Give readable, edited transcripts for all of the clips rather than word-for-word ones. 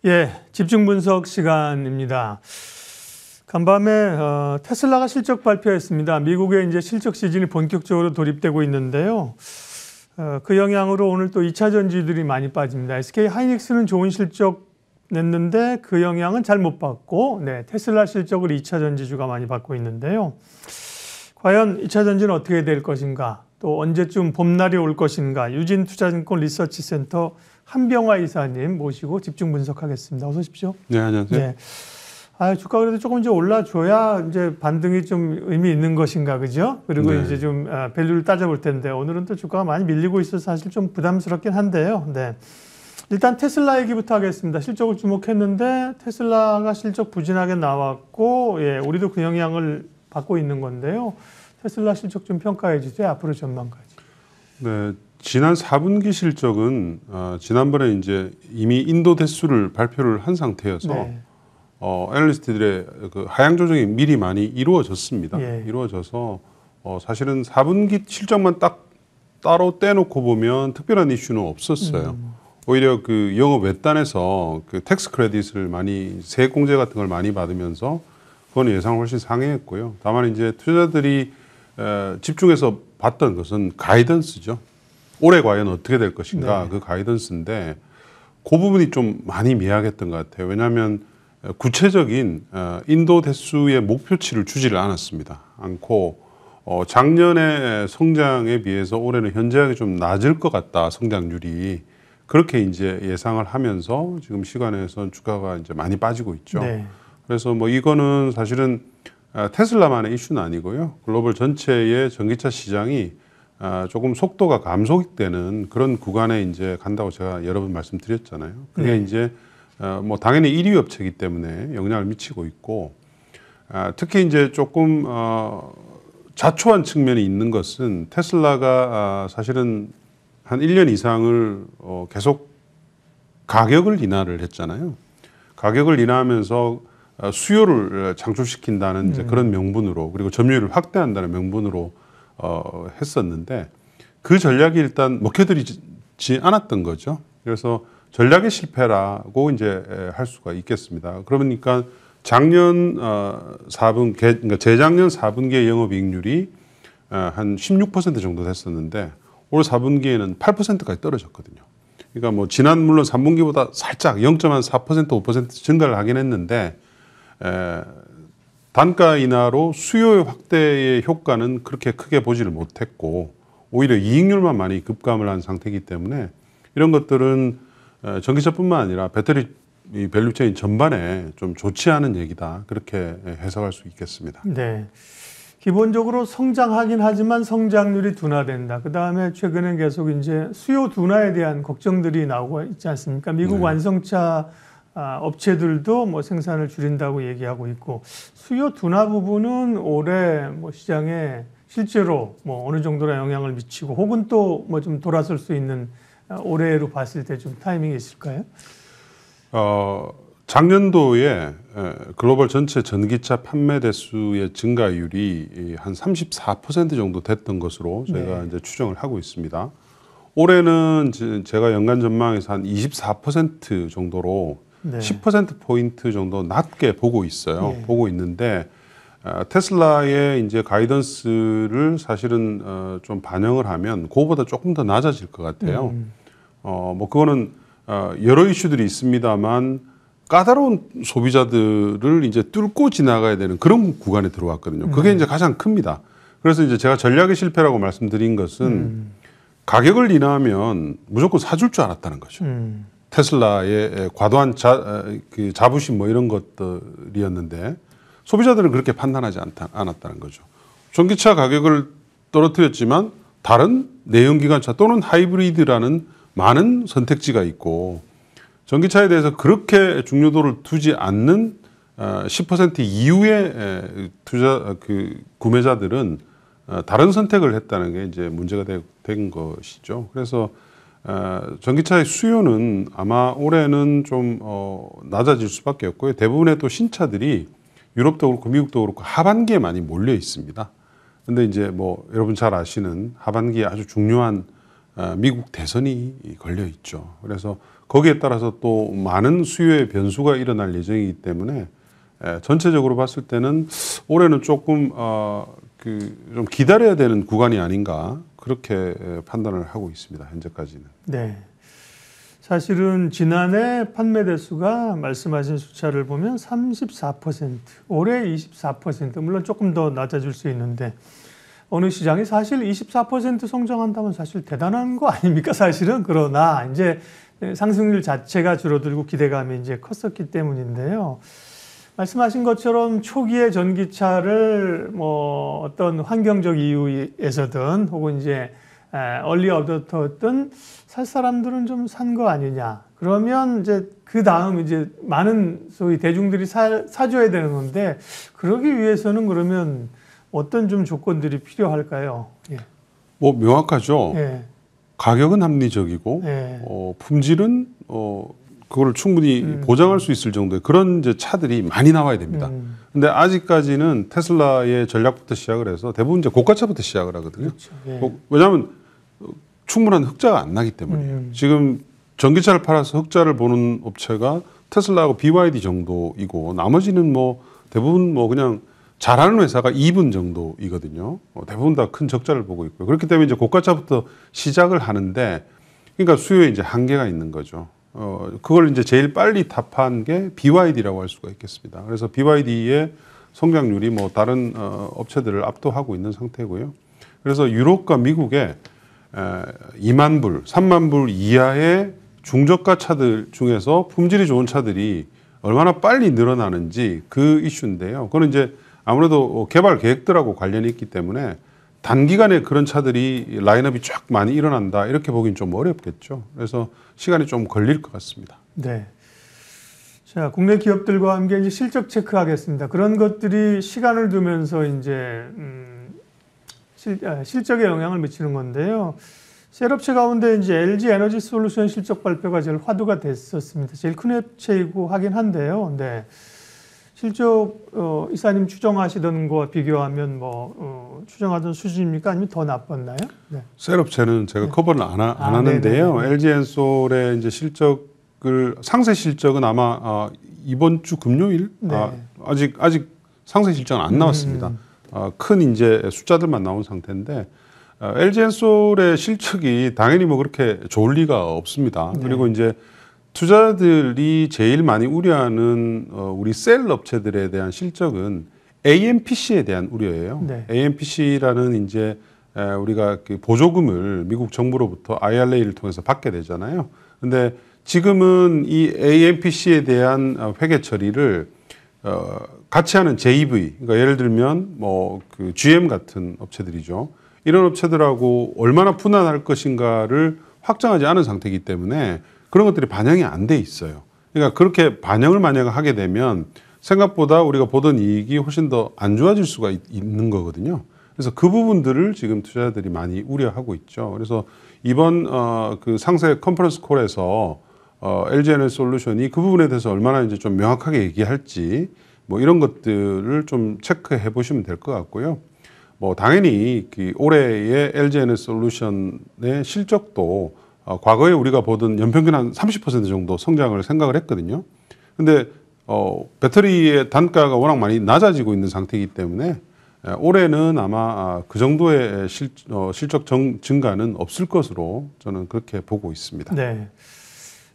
예, 집중 분석 시간입니다. 간밤에 테슬라가 실적 발표했습니다. 미국의 이제 실적 시즌이 본격적으로 돌입되고 있는데요. 그 영향으로 오늘 또 2차 전지들이 많이 빠집니다. SK 하이닉스는 좋은 실적 냈는데 그 영향은 잘 못 받고, 네, 테슬라 실적을 2차 전지주가 많이 받고 있는데요. 과연 2차 전지는 어떻게 될 것인가? 또 언제쯤 봄날이 올 것인가? 유진투자증권 리서치센터 한병화 이사님 모시고 집중 분석하겠습니다. 어서 오십시오. 네, 안녕하세요. 네. 주가 그래도 조금 이제 올라줘야 이제 반등이 좀 의미 있는 것인가, 그죠? 그리고 네. 이제 좀 밸류를 따져볼 텐데 오늘은 또 주가가 많이 밀리고 있어서 사실 좀 부담스럽긴 한데요. 네. 일단 테슬라 얘기부터 하겠습니다. 실적을 주목했는데 테슬라가 실적 부진하게 나왔고, 예, 우리도 그 영향을 받고 있는 건데요. 테슬라 실적 좀 평가해 주세요. 앞으로 전망까지. 네, 지난 4분기 실적은 지난번에 이제 이미 인도 대수를 발표를 한 상태여서 네. 애널리스트들의 그 하향 조정이 미리 많이 이루어졌습니다. 예. 이루어져서 사실은 4분기 실적만 딱 따로 떼놓고 보면 특별한 이슈는 없었어요. 오히려 그 영업 외단에서 그 텍스 크레딧을 많이 세액 공제 같은 걸 많이 받으면서 그건 예상을 훨씬 상회했고요. 다만 이제 투자자들이 집중해서 봤던 것은 가이던스죠. 올해 과연 어떻게 될 것인가, 네. 그 가이던스인데 그 부분이 좀 많이 미약했던 것 같아요. 왜냐하면 구체적인 인도 대수의 목표치를 주지를 않고 작년의 성장에 비해서 올해는 현저하게 좀 낮을 것 같다, 성장률이. 그렇게 이제 예상을 하면서 지금 시간에선 주가가 이제 많이 빠지고 있죠. 네. 그래서 뭐 이거는 사실은 테슬라만의 이슈는 아니고요. 글로벌 전체의 전기차 시장이 조금 속도가 감속되는 그런 구간에 이제 간다고 제가 여러 번 말씀드렸잖아요. 그게 네. 이제 뭐 당연히 1위 업체이기 때문에 영향을 미치고 있고, 특히 이제 조금 자초한 측면이 있는 것은 테슬라가 사실은 한 1년 이상을 계속 가격을 인하를 했잖아요. 가격을 인하하면서 수요를 창출시킨다는 이제 그런 명분으로, 그리고 점유율을 확대한다는 명분으로 했었는데 그 전략이 일단 먹혀들이지 않았던 거죠. 그래서 전략의 실패라고 이제 할 수가 있겠습니다. 그러니까 작년 4분기, 그러니까 재작년 4분기의 영업이익률이 한 16% 정도 됐었는데 올 4분기에는 8%까지 떨어졌거든요. 그러니까 뭐 지난 물론 3분기보다 살짝 0.4%, 5% 증가를 하긴 했는데 단가 인하로 수요 확대의 효과는 그렇게 크게 보지를 못했고 오히려 이익률만 많이 급감을 한 상태이기 때문에 이런 것들은 전기차뿐만 아니라 배터리 밸류체인 전반에 좀 좋지 않은 얘기다, 그렇게 해석할 수 있겠습니다. 네. 기본적으로 성장하긴 하지만 성장률이 둔화된다. 그 다음에 최근에 계속 이제 수요 둔화에 대한 걱정들이 나오고 있지 않습니까? 미국 네. 완성차 업체들도 뭐 생산을 줄인다고 얘기하고 있고, 수요 둔화 부분은 올해 뭐 시장에 실제로 뭐 어느 정도나 영향을 미치고 혹은 또 뭐 좀 돌아설 수 있는 올해로 봤을 때 좀 타이밍이 있을까요? 작년도에 글로벌 전체 전기차 판매 대수의 증가율이 한 34% 정도 됐던 것으로 저희가 네. 이제 추정을 하고 있습니다. 올해는 제가 연간 전망에서 한 24% 정도로 네. 10%포인트 정도 낮게 보고 있어요. 네. 보고 있는데 테슬라의 이제 가이던스를 사실은 좀 반영을 하면 그거보다 조금 더 낮아질 것 같아요. 뭐 그거는 여러 이슈들이 있습니다만 까다로운 소비자들을 이제 뚫고 지나가야 되는 그런 구간에 들어왔거든요. 그게 이제 가장 큽니다. 그래서 이제 제가 전략의 실패라고 말씀드린 것은 가격을 인하하면 무조건 사줄 줄 알았다는 거죠. 테슬라의 과도한 자부심 뭐 이런 것들이었는데 소비자들은 그렇게 판단하지 않았다는 거죠. 전기차 가격을 떨어뜨렸지만 다른 내연기관차 또는 하이브리드라는 많은 선택지가 있고 전기차에 대해서 그렇게 중요도를 두지 않는 10% 이후의 구매자들은 다른 선택을 했다는 게 이제 문제가 된 것이죠. 그래서 전기차의 수요는 아마 올해는 좀 낮아질 수밖에 없고요. 대부분의 또 신차들이 유럽도 그렇고 미국도 그렇고 하반기에 많이 몰려 있습니다. 근데 이제 뭐 여러분 잘 아시는 하반기에 아주 중요한 미국 대선이 걸려 있죠. 그래서 거기에 따라서 또 많은 수요의 변수가 일어날 예정이기 때문에 전체적으로 봤을 때는 올해는 조금 좀 기다려야 되는 구간이 아닌가 그렇게 판단을 하고 있습니다. 현재까지는. 네. 사실은 지난해 판매 대수가 말씀하신 숫자를 보면 34%, 올해 24%, 물론 조금 더 낮아질 수 있는데 어느 시장이 사실 24% 성장한다면 사실 대단한 거 아닙니까? 사실은. 그러나 이제 상승률 자체가 줄어들고 기대감이 이제 컸었기 때문인데요. 말씀하신 것처럼 초기에 전기차를 뭐 어떤 환경적 이유에서든 혹은 이제 얼리 어댑터든 살 사람들은 좀 산 거 아니냐. 그러면 이제 그 다음 이제 많은 소위 대중들이 사줘야 되는 건데 그러기 위해서는 그러면 어떤 좀 조건들이 필요할까요? 예. 뭐 명확하죠. 예. 가격은 합리적이고 예. 품질은 그걸 충분히 보장할 수 있을 정도의 그런 이제 차들이 많이 나와야 됩니다. 근데 아직까지는 테슬라의 전략부터 시작을 해서 대부분 이제 고가차부터 시작을 하거든요. 그렇죠. 예. 왜냐하면 충분한 흑자가 안 나기 때문이에요. 지금 전기차를 팔아서 흑자를 보는 업체가 테슬라하고 BYD 정도이고 나머지는 뭐 대부분 뭐 그냥 잘하는 회사가 2분 정도이거든요. 대부분 다 큰 적자를 보고 있고요. 그렇기 때문에 이제 고가차부터 시작을 하는데 그러니까 수요에 이제 한계가 있는 거죠. 그걸 이제 제일 빨리 답한 게 BYD라고 할 수가 있겠습니다. 그래서 BYD의 성장률이 뭐 다른 업체들을 압도하고 있는 상태고요. 그래서 유럽과 미국에 2만 불, 3만 불 이하의 중저가 차들 중에서 품질이 좋은 차들이 얼마나 빨리 늘어나는지 그 이슈인데요. 그거는 이제 아무래도 개발 계획들하고 관련이 있기 때문에 단기간에 그런 차들이 라인업이 쫙 많이 일어난다 이렇게 보기는 좀 어렵겠죠. 그래서 시간이 좀 걸릴 것 같습니다. 네. 자, 국내 기업들과 함께 이제 실적 체크하겠습니다. 그런 것들이 시간을 두면서 이제 실적에 영향을 미치는 건데요. 셀 업체 가운데 이제 LG 에너지 솔루션 실적 발표가 제일 화두가 됐었습니다. 제일 큰 업체이고 하긴 한데요. 네. 실적 이사님 추정하시던 거와 비교하면 뭐 추정하던 수준입니까? 아니면 더 나빴나요? 네. 셀 업체는 제가 커버를 안 하는데요. 네네. LG 엔솔의 이제 실적을 상세 실적은 아마 이번 주 금요일 네. 아직 상세 실적은 안 나왔습니다. 큰 이제 숫자들만 나온 상태인데 LG 엔솔의 실적이 당연히 뭐 그렇게 좋을 리가 없습니다. 네. 그리고 이제 투자들이 제일 많이 우려하는 우리 셀 업체들에 대한 실적은 AMPC에 대한 우려예요. 네. AMPC라는 이제 우리가 그 보조금을 미국 정부로부터 IRA를 통해서 받게 되잖아요. 근데 지금은 이 AMPC에 대한 회계 처리를 같이 하는 JV, 그러니까 예를 들면 뭐 그 GM 같은 업체들이죠. 이런 업체들하고 얼마나 분할할 것인가를 확정하지 않은 상태이기 때문에 그런 것들이 반영이 안 돼 있어요. 그러니까 그렇게 반영을 만약 하게 되면 생각보다 우리가 보던 이익이 훨씬 더 안 좋아질 수가 있는 거거든요. 그래서 그 부분들을 지금 투자자들이 많이 우려하고 있죠. 그래서 이번 그 상세 컨퍼런스 콜에서 LG 에너지 솔루션이 그 부분에 대해서 얼마나 이제 좀 명확하게 얘기할지 뭐 이런 것들을 좀 체크해 보시면 될 것 같고요. 뭐 당연히 그 올해의 LG 에너지 솔루션의 실적도 과거에 우리가 보던 연평균 한 30% 정도 성장을 생각을 했거든요. 근데 배터리의 단가가 워낙 많이 낮아지고 있는 상태이기 때문에 올해는 아마 그 정도의 실적 증가는 없을 것으로 저는 그렇게 보고 있습니다. 네.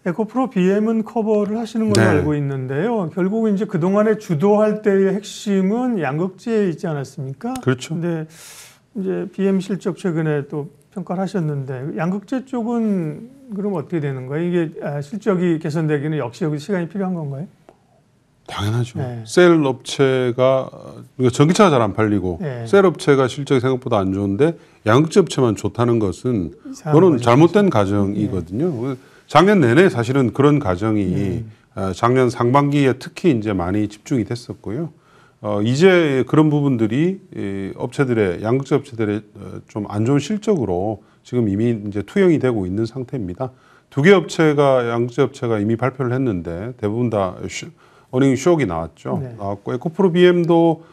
에코프로 BM은 커버를 하시는 걸로 네. 알고 있는데요. 결국 이제 그동안에 주도할 때의 핵심은 양극재에 있지 않았습니까? 그렇죠. 근데 이제 BM 실적 최근에 또 평가를 하셨는데 양극재 쪽은 그럼 어떻게 되는 거예요? 이게 실적이 개선되기는 역시 여기 시간이 필요한 건가요? 당연하죠. 네. 셀 업체가 전기차가 잘 안 팔리고 네. 셀 업체가 실적이 생각보다 안 좋은데 양극재 업체만 좋다는 것은 이상한 그건 거죠. 잘못된 가정이거든요. 작년 내내 사실은 그런 가정이 작년 상반기에 특히 이제 많이 집중이 됐었고요. 이제 그런 부분들이 업체들의 양극재 업체들의 좀 안 좋은 실적으로 지금 이미 이제 투영이 되고 있는 상태입니다. 두 개 업체가 양극재 업체가 이미 발표를 했는데 대부분 다 어닝 쇼크가 나왔죠. 네. 나왔고 에코프로 BM도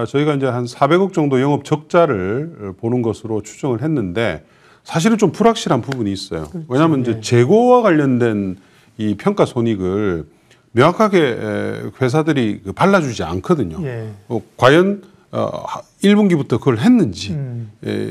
저희가 이제 한 400억 정도 영업 적자를 보는 것으로 추정을 했는데 사실은 좀 불확실한 부분이 있어요. 그렇죠. 왜냐하면 이제 네. 재고와 관련된 이 평가 손익을 명확하게 회사들이 발라주지 않거든요. 예. 과연 1분기부터 그걸 했는지,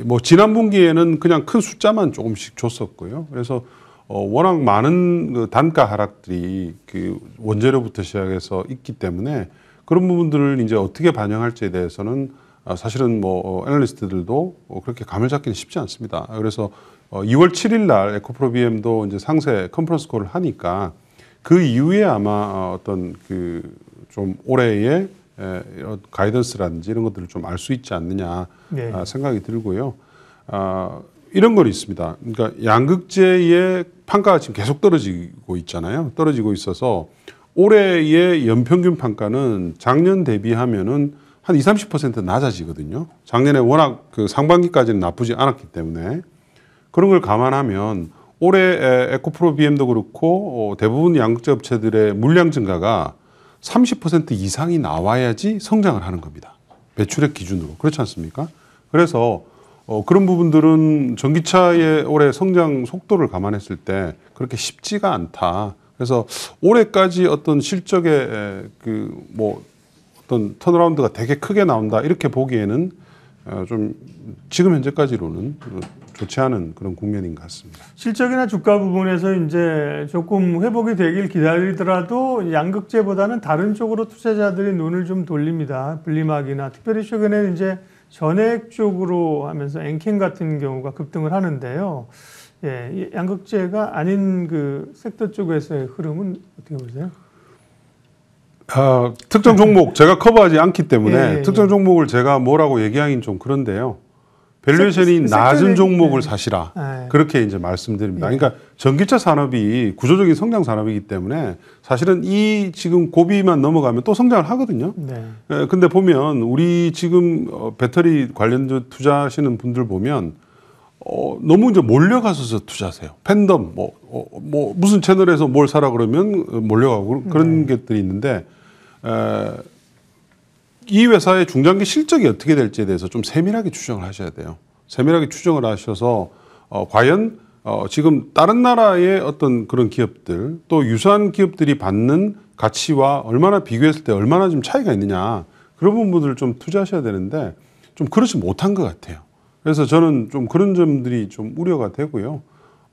뭐 지난 분기에는 그냥 큰 숫자만 조금씩 줬었고요. 그래서 워낙 많은 그 단가 하락들이 그 원재료부터 시작해서 있기 때문에 그런 부분들을 이제 어떻게 반영할지에 대해서는 사실은 뭐 애널리스트들도 그렇게 감을 잡기는 쉽지 않습니다. 그래서 2월 7일 날 에코프로 BM도 이제 상세 컨퍼런스 콜을 하니까 그 이후에 아마 어떤 그 좀 올해의 가이던스라든지 이런 것들을 좀 알 수 있지 않느냐 네. 생각이 들고요. 이런 건 있습니다. 그러니까 양극재의 판가가 지금 계속 떨어지고 있잖아요. 떨어지고 있어서 올해의 연평균 판가는 작년 대비하면은 한 20-30% 낮아지거든요. 작년에 워낙 그 상반기까지는 나쁘지 않았기 때문에 그런 걸 감안하면 올해 에코프로 BM도 그렇고 대부분 양극재 업체들의 물량 증가가 30% 이상이 나와야지 성장을 하는 겁니다. 매출액 기준으로. 그렇지 않습니까? 그래서 그런 부분들은 전기차의 올해 성장 속도를 감안했을 때 그렇게 쉽지가 않다. 그래서 올해까지 어떤 실적의 그 뭐 어떤 턴어라운드가 되게 크게 나온다 이렇게 보기에는 좀 지금 현재까지로는 좋지 않은 그런 국면인 것 같습니다. 실적이나 주가 부분에서 이제 조금 회복이 되길 기다리더라도 양극재보다는 다른 쪽으로 투자자들이 눈을 좀 돌립니다. 분리막이나 특별히 최근에 이제 전해액 쪽으로 하면서 엔캠 같은 경우가 급등을 하는데요. 예, 이 양극재가 아닌 그 섹터 쪽에서의 흐름은 어떻게 보세요? 특정 종목 제가 커버하지 않기 때문에 예. 특정 종목을 제가 뭐라고 얘기하기는 좀 그런데요. 밸류에이션이 낮은 종목을 사시라. 네. 그렇게 이제 말씀드립니다. 예. 그러니까 전기차 산업이 구조적인 성장 산업이기 때문에 사실은 이 지금 고비만 넘어가면 또 성장을 하거든요. 네. 근데 보면 우리 지금 배터리 관련 투자하시는 분들 보면 너무 이제 몰려가서 투자하세요. 팬덤 뭐 무슨 채널에서 뭘 사라 그러면 몰려가고 그런 것들이 있는데 이 회사의 중장기 실적이 어떻게 될지에 대해서 좀 세밀하게 추정을 하셔야 돼요. 세밀하게 추정을 하셔서 과연 지금 다른 나라의 어떤 그런 기업들 또 유사한 기업들이 받는 가치와 얼마나 비교했을 때 얼마나 좀 차이가 있느냐 그런 부분들을 좀 투자하셔야 되는데 좀 그렇지 못한 것 같아요. 그래서 저는 좀 그런 점들이 좀 우려가 되고요.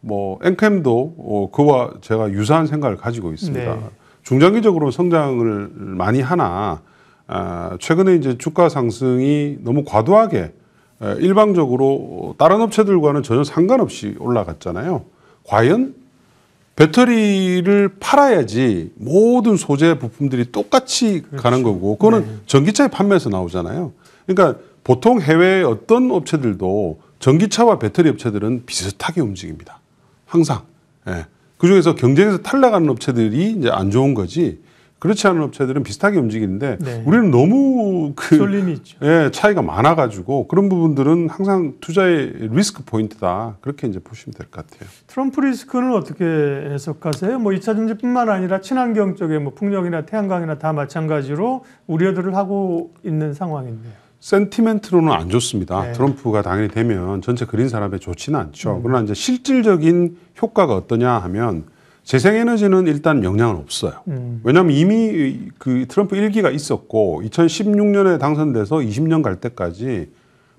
뭐 엔캠도 그와 제가 유사한 생각을 가지고 있습니다. 네. 중장기적으로 성장을 많이 하나 최근에 이제 주가 상승이 너무 과도하게 일방적으로 다른 업체들과는 전혀 상관없이 올라갔잖아요. 과연 배터리를 팔아야지 모든 소재 부품들이 똑같이 그렇죠. 가는 거고 그거는 네. 전기차의 판매에서 나오잖아요. 그러니까 보통 해외의 어떤 업체들도 전기차와 배터리 업체들은 비슷하게 움직입니다. 항상. 예. 그중에서 경쟁에서 탈락하는 업체들이 이제 안 좋은 거지. 그렇지 않은 업체들은 비슷하게 움직이는데 네. 우리는 너무 쏠림이 있죠. 예, 차이가 많아가지고 그런 부분들은 항상 투자의 리스크 포인트다. 그렇게 이제 보시면 될 것 같아요. 트럼프 리스크는 어떻게 해석하세요? 뭐 2차 전지뿐만 아니라 친환경 쪽에 뭐 풍력이나 태양광이나 다 마찬가지로 우려들을 하고 있는 상황인데요. 센티멘트로는 안 좋습니다. 네. 트럼프가 당연히 되면 전체 그린 산업에 좋지는 않죠. 그러나 이제 실질적인 효과가 어떠냐 하면 재생에너지는 일단 영향은 없어요. 왜냐하면 이미 그 트럼프 1기가 있었고 2016년에 당선돼서 20년 갈 때까지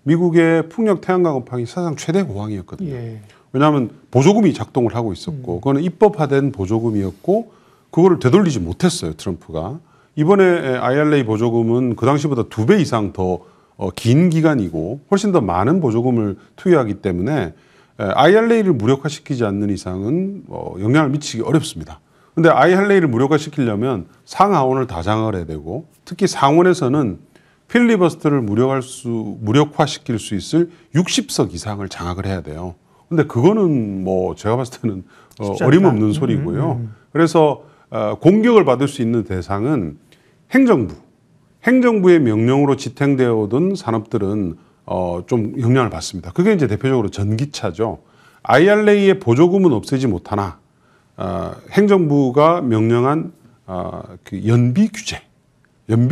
미국의 풍력 태양광 업황이 사상 최대 고황이었거든요. 예. 왜냐하면 보조금이 작동을 하고 있었고 그거는 입법화된 보조금이었고 그거를 되돌리지 못했어요. 트럼프가. 이번에 IRA 보조금은 그 당시보다 2배 이상 더 긴 기간이고 훨씬 더 많은 보조금을 투여하기 때문에 IRA를 무력화시키지 않는 이상은 영향을 미치기 어렵습니다. 그런데 IRA를 무력화시키려면 상하원을 다 장악을 해야 되고 특히 상원에서는 필리버스터를 무력화시킬 수 있을 60석 이상을 장악을 해야 돼요. 근데 그거는 뭐 제가 봤을 때는 어림없는 소리고요. 그래서 공격을 받을 수 있는 대상은 행정부의 명령으로 지탱되어 오던 산업들은 좀 영향을 받습니다. 그게 이제 대표적으로 전기차죠. IRA의 보조금은 없애지 못하나 행정부가 명령한 그 연비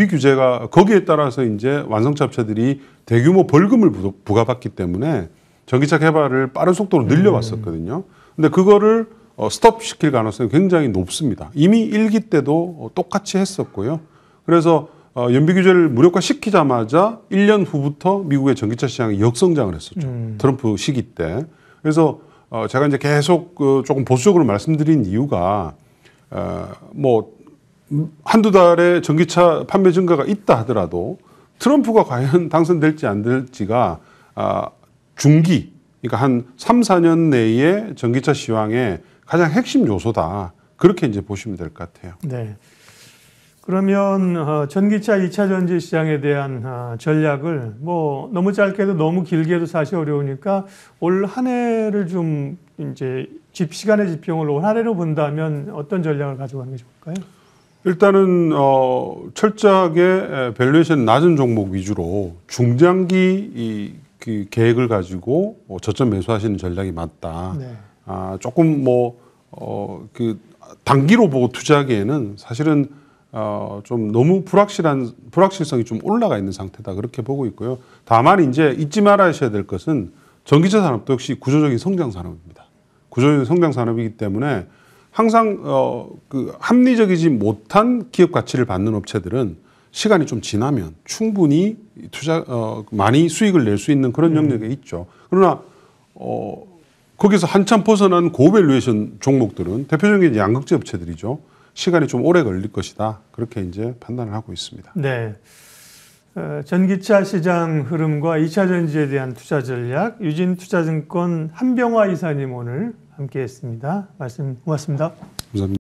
규제가 거기에 따라서 이제 완성차 업체들이 대규모 벌금을 부과받기 때문에 전기차 개발을 빠른 속도로 늘려왔었거든요. 근데 그거를 스톱 시킬 가능성이 굉장히 높습니다. 이미 1기 때도 똑같이 했었고요. 그래서 연비 규제를 무력화 시키자마자 1년 후부터 미국의 전기차 시장이 역성장을 했었죠. 트럼프 시기 때. 그래서 제가 이제 계속 조금 보수적으로 말씀드린 이유가 뭐 한두 달에 전기차 판매 증가가 있다 하더라도 트럼프가 과연 당선될지 안 될지가 중기, 그러니까 한 3, 4년 내에 전기차 시황의 가장 핵심 요소다. 그렇게 이제 보시면 될 것 같아요. 네. 그러면 전기차 2차 전지 시장에 대한 전략을 뭐 너무 짧게도 너무 길게도 사실 어려우니까 올 한 해를 좀 이제 시간의 지평을 올 한 해로 본다면 어떤 전략을 가져가는 게 좋을까요? 일단은 철저하게 밸류에이션 낮은 종목 위주로 중장기 그 계획을 가지고 저점 매수하시는 전략이 맞다. 네. 조금 그 단기로 보고 투자하기에는 사실은 좀 너무 불확실성이 좀 올라가 있는 상태다 그렇게 보고 있고요. 다만 이제 잊지 말아야 될 것은 전기차 산업도 역시 구조적인 성장 산업입니다. 구조적인 성장 산업이기 때문에 항상 그 합리적이지 못한 기업 가치를 받는 업체들은 시간이 좀 지나면 충분히 많이 수익을 낼 수 있는 그런 영역에 있죠. 그러나 거기서 한참 벗어난 고밸류에이션 종목들은 대표적인 양극재 업체들이죠. 시간이 좀 오래 걸릴 것이다. 그렇게 이제 판단을 하고 있습니다. 네. 전기차 시장 흐름과 2차 전지에 대한 투자 전략, 유진투자증권 한병화 이사님 오늘 함께했습니다. 말씀 고맙습니다. 감사합니다.